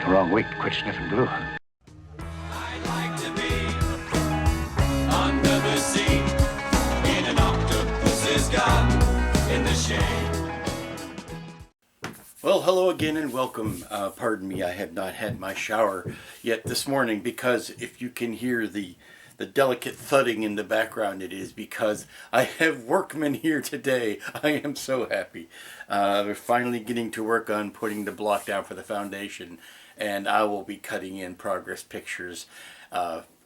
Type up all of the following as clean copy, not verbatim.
Wrong week to quit sniffing glue. I'd like to be under the sea in an octopus's garden in the shade. Well, hello again and welcome. Pardon me, I have not had my shower yet this morning because if you can hear the delicate thudding in the background, it is because I have workmen here today. I am so happy. We're finally getting to work on putting the block down for the foundation, and I will be cutting in progress pictures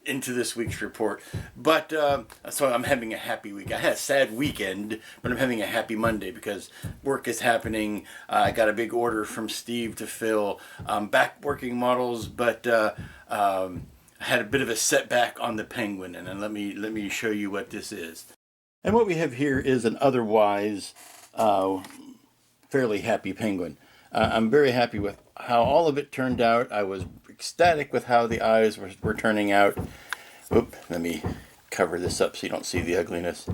into this week's report. But so I'm having a happy week. I had a sad weekend, but I'm having a happy Monday because work is happening. I got a big order from Steve to fill. Back working models, but I had a bit of a setback on the penguin, and let me show you what this is. And what we have here is an otherwise fairly happy penguin. I'm very happy with how all of it turned out. I was ecstatic with how the eyes were turning out. Oop, let me cover this up so you don't see the ugliness.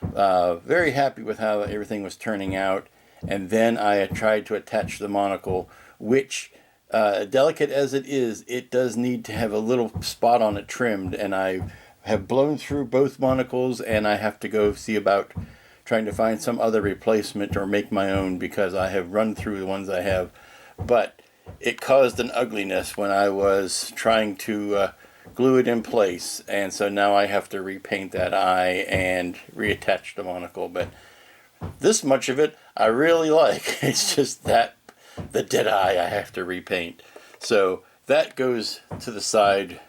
Very happy with how everything was turning out. And then I tried to attach the monocle, which, delicate as it is, it does need to have a little spot on it trimmed. And I have blown through both monocles, and I have to go see about trying to find some other replacement or make my own because I have run through the ones I have. But it caused an ugliness when I was trying to glue it in place, and so now I have to repaint that eye and reattach the monocle. But this much of it I really like. It's just that the dead eye I have to repaint. So that goes to the side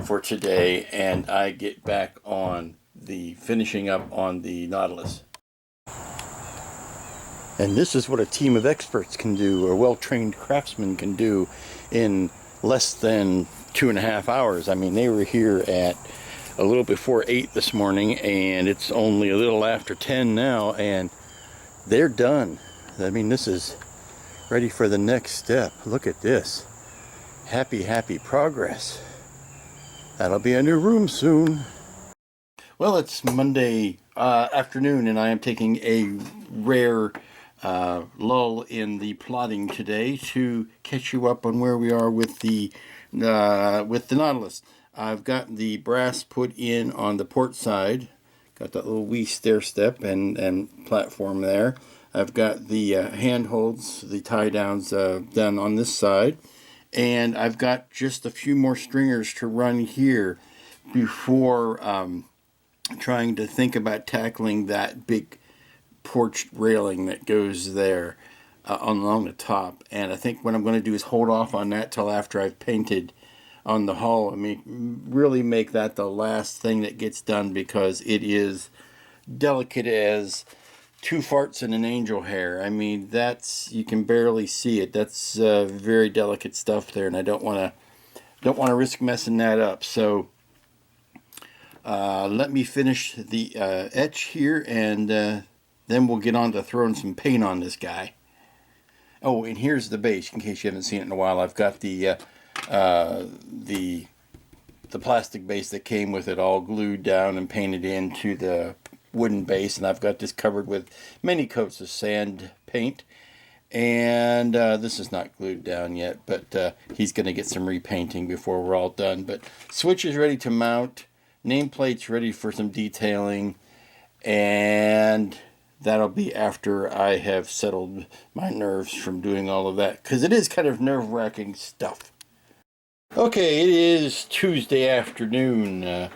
for today, and I get back on the finishing up on the Nautilus. And this is what a team of experts can do, or well-trained craftsmen can do in less than 2.5 hours. I mean, they were here at a little before 8 this morning, and it's only a little after 10 now, and they're done. I mean, this is ready for the next step. Look at this. Happy, happy progress. That'll be a new room soon. Well, it's Monday afternoon, and I am taking a rare lull in the plotting today to catch you up on where we are with the Nautilus. I've got the brass put in on the port side. Got that little wee stair step and platform there. I've got the handholds, the tie downs done on this side, and I've got just a few more stringers to run here before trying to think about tackling that big porch railing that goes there along the top. And I think what I'm going to do is hold off on that till after I've painted on the hull. I mean, really make that the last thing that gets done because it is delicate as two farts and an angel hair. I mean, you can barely see it. That's very delicate stuff there, and I don't want to risk messing that up. So let me finish the etch here, and then we'll get on to throwing some paint on this guy. Oh, and here's the base, in case you haven't seen it in a while. I've got the plastic base that came with it all glued down and painted into the wooden base, and I've got this covered with many coats of sand paint. And this is not glued down yet, but he's going to get some repainting before we're all done. But switch is ready to mount. Nameplate's ready for some detailing, and that'll be after I have settled my nerves from doing all of that, because it is kind of nerve-wracking stuff. Okay, it is Tuesday afternoon, and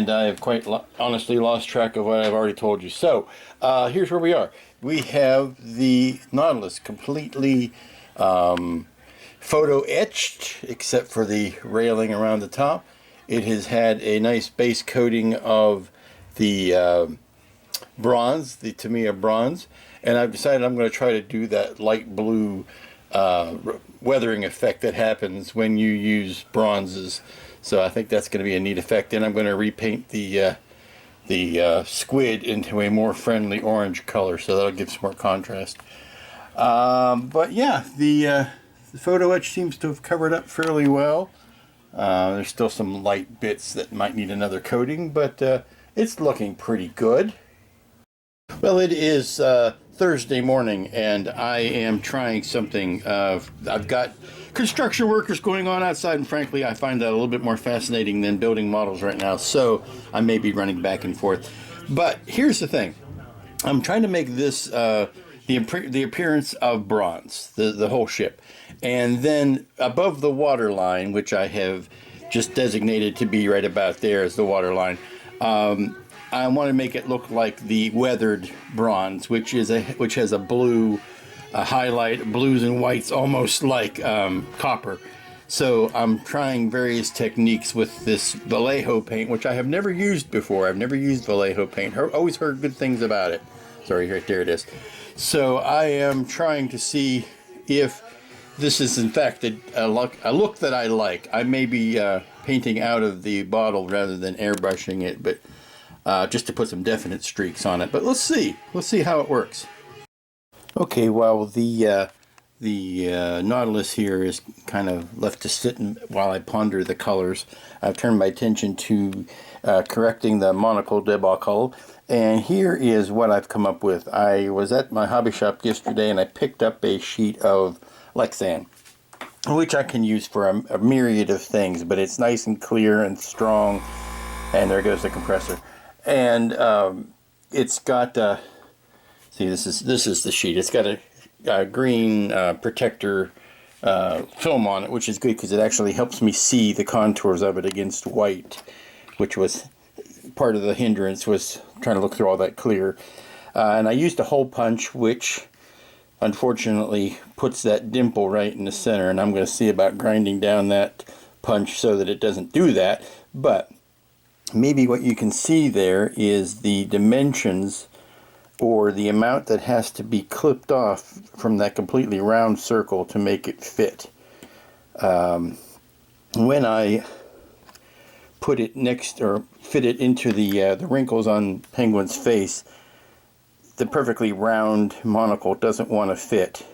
I have quite honestly lost track of what I've already told you. So, here's where we are. We have the Nautilus completely photo etched, except for the railing around the top. It has had a nice base coating of the bronze, the Tamiya bronze, and I've decided I'm going to try to do that light blue weathering effect that happens when you use bronzes. So I think that's going to be a neat effect. And I'm going to repaint the squid into a more friendly orange color, so that'll give some more contrast. But yeah, the photo etch seems to have covered up fairly well. There's still some light bits that might need another coating, but it's looking pretty good. Well, it is Thursday morning, and I am trying something. I've got construction workers going on outside, and frankly, I find that a little bit more fascinating than building models right now, so I may be running back and forth. But here's the thing. I'm trying to make this the appearance of bronze, the whole ship. And then above the water line, which I have just designated to be right about there as the water line, I want to make it look like the weathered bronze, which has a blue highlight, blues and whites, almost like copper. So I'm trying various techniques with this Vallejo paint, which I have never used before. I've never used Vallejo paint. Always heard good things about it. Sorry, right there it is. So I am trying to see if this is in fact a look that I like. I may be painting out of the bottle rather than airbrushing it, but just to put some definite streaks on it. But let's see how it works. Okay, well the Nautilus here is kind of left to sit while I ponder the colors. I've turned my attention to correcting the monocle debacle, and here is what I've come up with. I was at my hobby shop yesterday and I picked up a sheet of Lexan, which I can use for a myriad of things, but it's nice and clear and strong, and there goes the compressor. And it's got see, this is the sheet. It's got a green protector film on it, which is good because it actually helps me see the contours of it against white, which was part of the hindrance, was trying to look through all that clear. And I used a hole punch, which unfortunately puts that dimple right in the center, and I'm going to see about grinding down that punch so that it doesn't do that. But maybe what you can see there is the dimensions, or the amount that has to be clipped off from that completely round circle to make it fit. When I put it next, or fit it into the wrinkles on Penguin's face, the perfectly round monocle doesn't want to fit.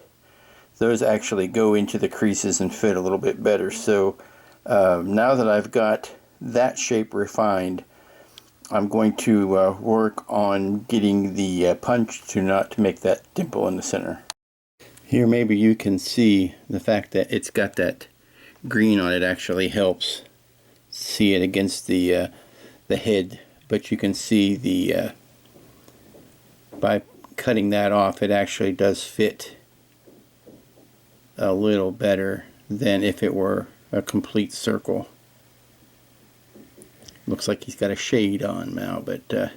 Those actually go into the creases and fit a little bit better. So now that I've got that shape refined, I'm going to work on getting the punch to not make that dimple in the center. Here maybe you can see the fact that it's got that green on it actually helps see it against the head, but you can see the by cutting that off, it actually does fit a little better than if it were a complete circle. Looks like he's got a shade on now, but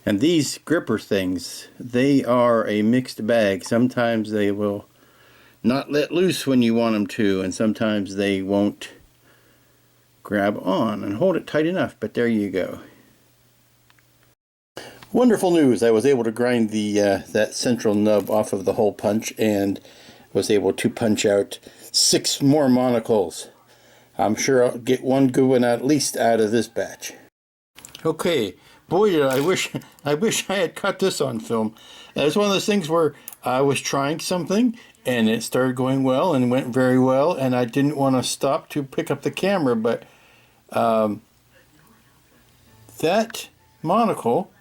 and these gripper things, they are a mixed bag. Sometimes they will not let loose when you want them to, and sometimes they won't grab on and hold it tight enough. But there you go. Wonderful news! I was able to grind the that central nub off of the hole punch, and was able to punch out 6 more monocles. I'm sure I'll get one good one at least out of this batch. Okay, boy, I wish I had caught this on film. It's one of those things where I was trying something and it started going well and went very well, and I didn't want to stop to pick up the camera, but that monocle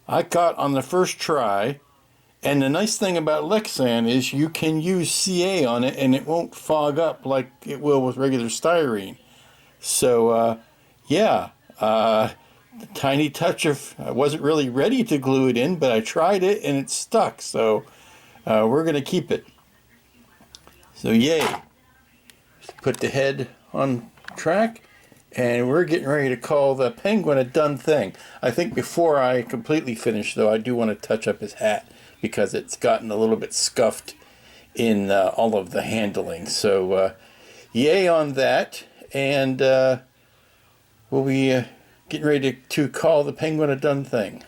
I got on the first try. And the nice thing about Lexan is you can use CA on it and it won't fog up like it will with regular styrene. So yeah, tiny touch of, I wasn't really ready to glue it in, but I tried it and it stuck. So we're going to keep it. So yay. Put the head on track, and we're getting ready to call the Penguin a done thing. I think before I completely finish, though, I do want to touch up his hat, because it's gotten a little bit scuffed in all of the handling. So yay on that, and we'll be getting ready to call the Penguin a done thing.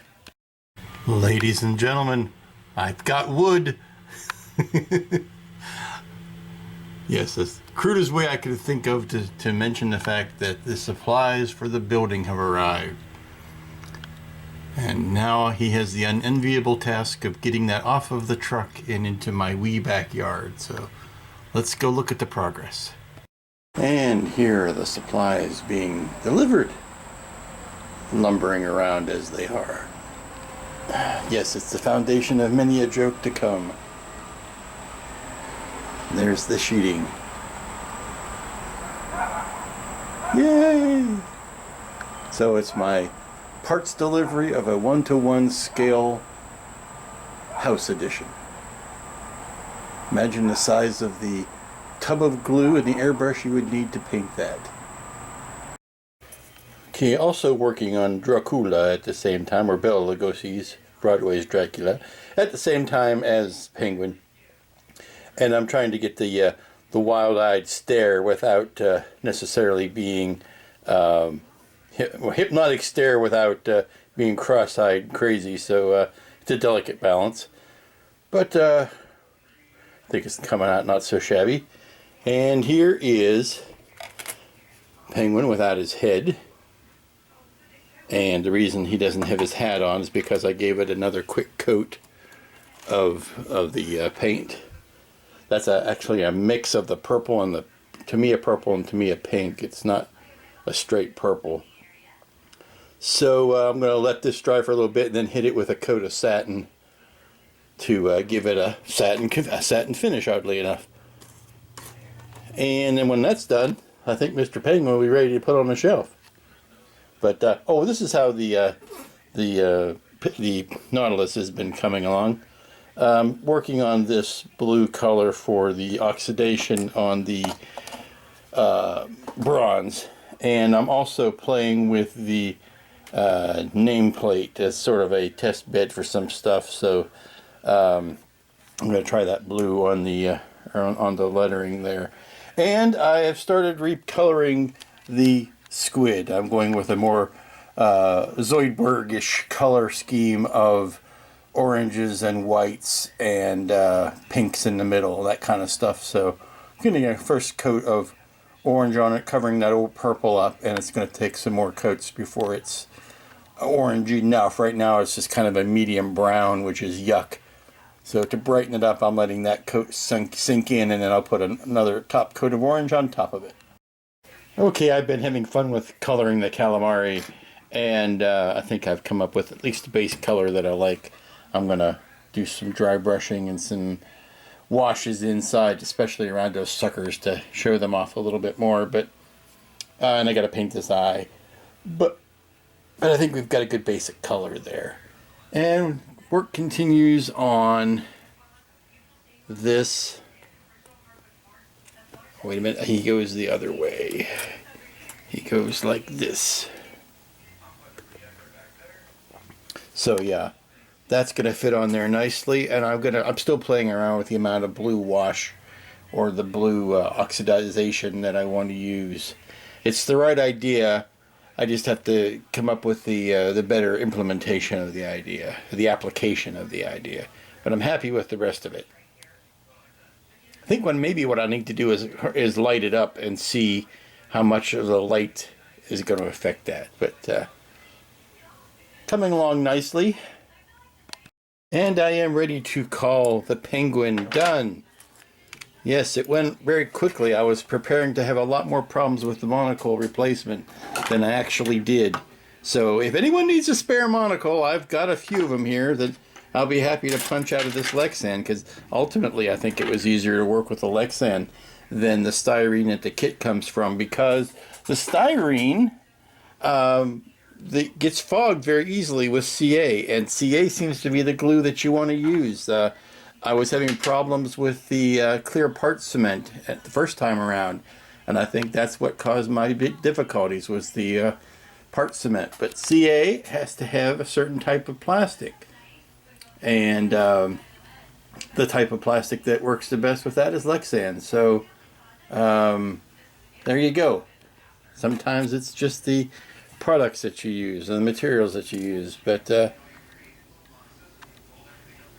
Ladies and gentlemen, I've got wood. Yes, that's the crudest way I could think of to mention the fact that the supplies for the building have arrived. And now he has the unenviable task of getting that off of the truck and into my wee backyard. So let's go look at the progress. And here are the supplies being delivered, lumbering around as they are. Yes, it's the foundation of many a joke to come. There's the sheeting. Yay! So it's my parts delivery of a 1-to-1 scale house edition. Imagine the size of the tub of glue and the airbrush you would need to paint that. Okay, also working on Dracula at the same time, or Bela Lugosi's Broadway's Dracula, at the same time as Penguin. And I'm trying to get the wild-eyed stare without necessarily being hypnotic stare without being cross-eyed crazy. So it's a delicate balance, but I think it's coming out not so shabby. And here is Penguin without his head. And the reason he doesn't have his hat on is because I gave it another quick coat of the paint. That's actually a mix of the purple and the, to me a purple and to me a pink. It's not a straight purple. So I'm going to let this dry for a little bit and then hit it with a coat of satin to give it a satin finish, oddly enough. And then when that's done, I think Mr. Penguin will be ready to put on the shelf. But oh, this is how the Nautilus has been coming along. Working on this blue color for the oxidation on the bronze, and I'm also playing with the nameplate as sort of a test bed for some stuff. So I'm going to try that blue on the lettering there, and I have started recoloring the squid. I'm going with a more Zoidberg-ish color scheme of oranges and whites and pinks in the middle, that kind of stuff. So I'm getting a first coat of orange on it, covering that old purple up, and it's going to take some more coats before it's orangey enough. Right now it's just kind of a medium brown, which is yuck. So to brighten it up, I'm letting that coat sink in, and then I'll put another top coat of orange on top of it. Okay, I've been having fun with coloring the calamari, and I think I've come up with at least the base color that I like. I'm going to do some dry brushing and some washes inside, especially around those suckers, to show them off a little bit more. But and I got to paint this eye. But I think we've got a good basic color there. And work continues on this. Wait a minute, he goes the other way. He goes like this. So yeah, that's gonna fit on there nicely, and I'm still playing around with the amount of blue wash or the blue oxidization that I want to use. It's the right idea. I just have to come up with the better implementation of the idea, the application of the idea. But I'm happy with the rest of it. I think maybe what I need to do is light it up and see how much of the light is going to affect that. But coming along nicely. And I am ready to call the Penguin done. Yes, it went very quickly. I was preparing to have a lot more problems with the monocle replacement than I actually did. So if anyone needs a spare monocle, I've got a few of them here that I'll be happy to punch out of this Lexan, because ultimately I think it was easier to work with the Lexan than the styrene that the kit comes from, because the styrene that gets fogged very easily with CA, and CA seems to be the glue that you want to use. I was having problems with the clear part cement at the first time around, and I think that's what caused my big difficulties, was the part cement. But CA has to have a certain type of plastic. And the type of plastic that works the best with that is Lexan. So there you go. Sometimes it's just the products that you use and the materials that you use. But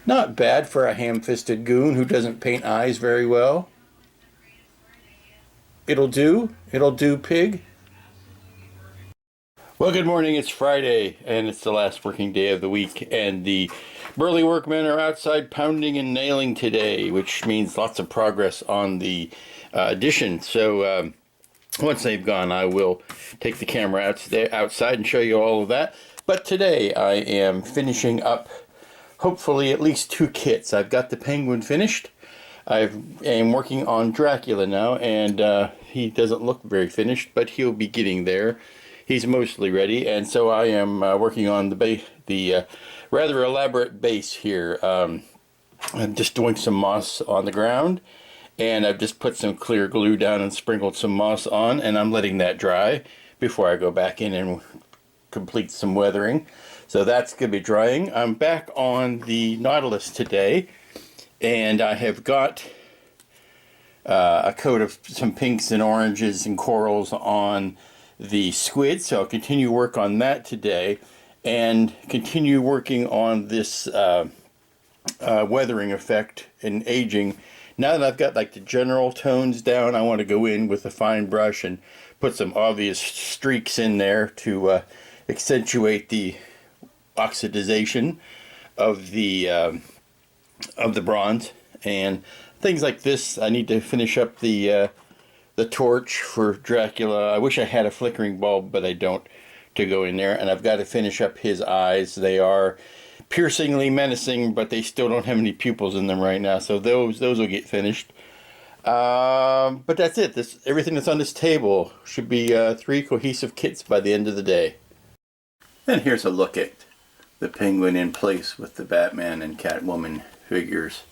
not bad for a ham-fisted goon who doesn't paint eyes very well. It'll do. It'll do, pig. Well, good morning. It's Friday, and it's the last working day of the week, and the burly workmen are outside pounding and nailing today, which means lots of progress on the addition. So once they've gone, I will take the camera outside and show you all of that. But today I am finishing up hopefully at least 2 kits. I've got the Penguin finished. I am working on Dracula now, and he doesn't look very finished, but he'll be getting there. He's mostly ready, and so I am working on the rather elaborate base here. I'm just doing some moss on the ground, and I've just put some clear glue down and sprinkled some moss on, and I'm letting that dry before I go back in and complete some weathering. So that's going to be drying. I'm back on the Nautilus today, and I have got a coat of some pinks and oranges and corals on the squid, so I'll continue work on that today and continue working on this weathering effect and aging. Now that I've got like the general tones down, I want to go in with a fine brush and put some obvious streaks in there to accentuate the oxidization of the bronze and things like this. I need to finish up the torch for Dracula. I wish I had a flickering bulb, but I don't, to go in there. And I've got to finish up his eyes. They are piercingly menacing, but they still don't have any pupils in them right now. So those will get finished. But that's it. Everything that's on this table should be 3 cohesive kits by the end of the day. And here's a look at the Penguin in place with the Batman and Catwoman figures.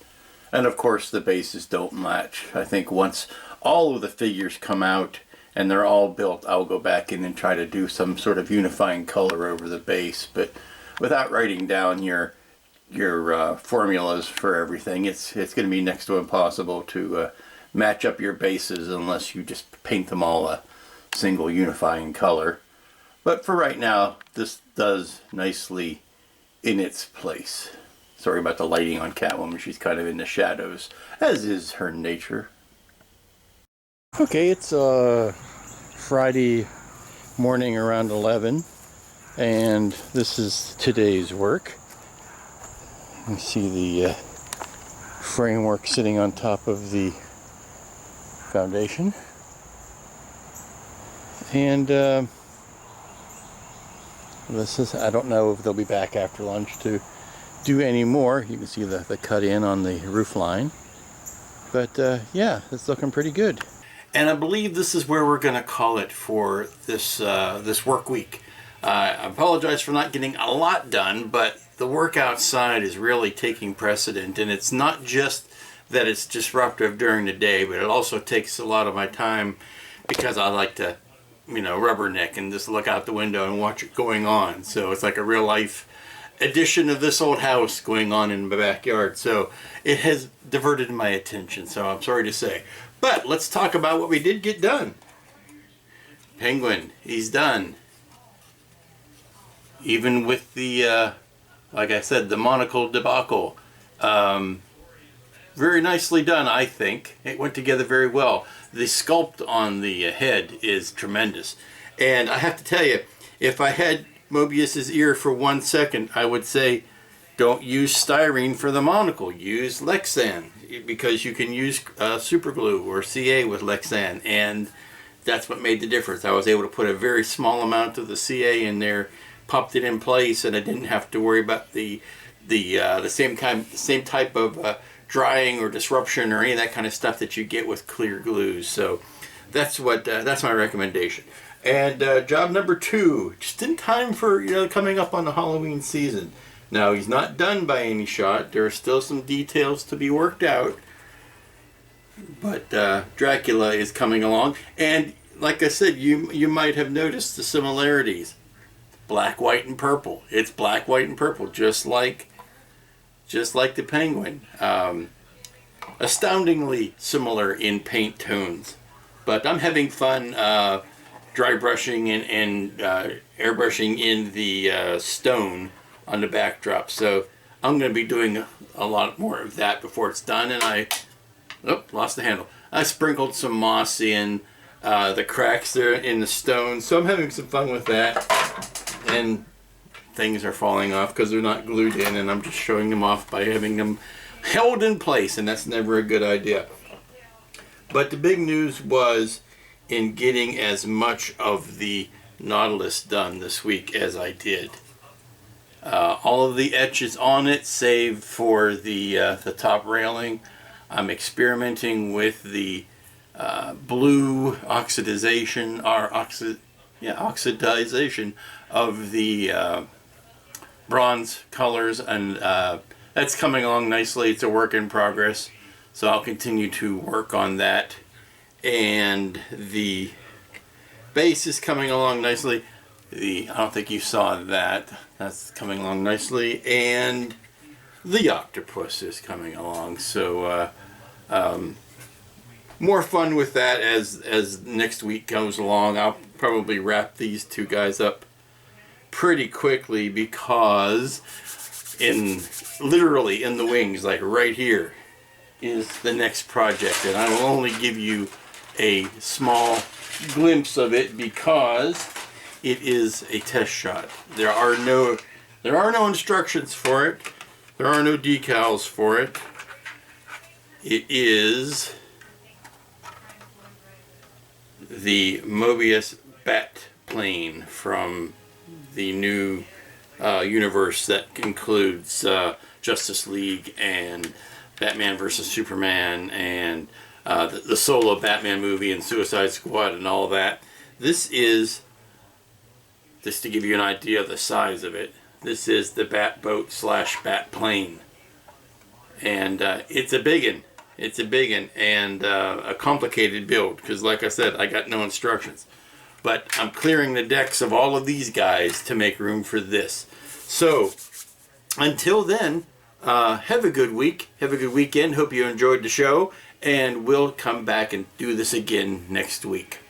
And of course the bases don't match. I think once all of the figures come out and they're all built, I'll go back in and try to do some sort of unifying color over the base. But without writing down your formulas for everything, it's going to be next to impossible to match up your bases unless you just paint them all a single unifying color. But for right now, this does nicely in its place. Sorry about the lighting on Catwoman. She's kind of in the shadows, as is her nature. Okay, it's Friday morning around 11, and this is today's work. You see the framework sitting on top of the foundation. And I don't know if they'll be back after lunch to do any more. You can see the cut in on the roof line. But yeah, it's looking pretty good. And I believe this is where we're going to call it for this this work week. I apologize for not getting a lot done, but the work outside is really taking precedent, and it's not just that it's disruptive during the day, but it also takes a lot of my time because I like to, rubberneck and just look out the window and watch it going on. So it's like a real life edition of this old house going on in my backyard. So it has diverted my attention, so I'm sorry to say. But let's talk about what we did get done. Penguin, he's done. Even with the, like I said, the monocle debacle. Very nicely done, I think. It went together very well. The sculpt on the head is tremendous. And I have to tell you, if I had Mobius's ear for 1 second, I would say, don't use styrene for the monocle. Use Lexan, because you can use super glue or CA with Lexan, and that's what made the difference. I was able to put a very small amount of the CA in there, popped it in place, and I didn't have to worry about the same type of drying or disruption or any of that kind of stuff that you get with clear glues. So that's my recommendation. And job number 2, just in time for coming up on the Halloween season. Now, he's not done by any shot. There are still some details to be worked out. But Dracula is coming along. And like I said, you might have noticed the similarities. Black, white, and purple. It's black, white, and purple, just like the Penguin. Astoundingly similar in paint tones. But I'm having fun dry brushing and airbrushing in the stone on the backdrop. So I'm going to be doing a lot more of that before it's done. And lost the handle. I sprinkled some moss in the cracks there in the stone. So I'm having some fun with that. And things are falling off because they're not glued in, and I'm just showing them off by having them held in place, and that's never a good idea. But the big news was in getting as much of the Nautilus done this week as I did. All of the etch is on it, save for the top railing. I'm experimenting with the blue oxidization of the bronze colors, and that's coming along nicely. It's a work in progress, so I'll continue to work on that. And the base is coming along nicely. I don't think you saw that. That's coming along nicely, and the octopus is coming along. So more fun with that as next week goes along. I'll probably wrap these two guys up pretty quickly, because literally in the wings, like right here, is the next project, and I will only give you a small glimpse of it because it is a test shot. There are no instructions for it. There are no decals for it. It is the Mobius bat plane from the new universe that includes Justice League and Batman vs. Superman and the solo Batman movie and Suicide Squad and all that. This is, just to give you an idea of the size of it, this is the bat boat / bat plane. And it's a biggin'. It's a biggin', and a complicated build, because like I said, I got no instructions. But I'm clearing the decks of all of these guys to make room for this. So, until then, have a good week. Have a good weekend. Hope you enjoyed the show. And we'll come back and do this again next week.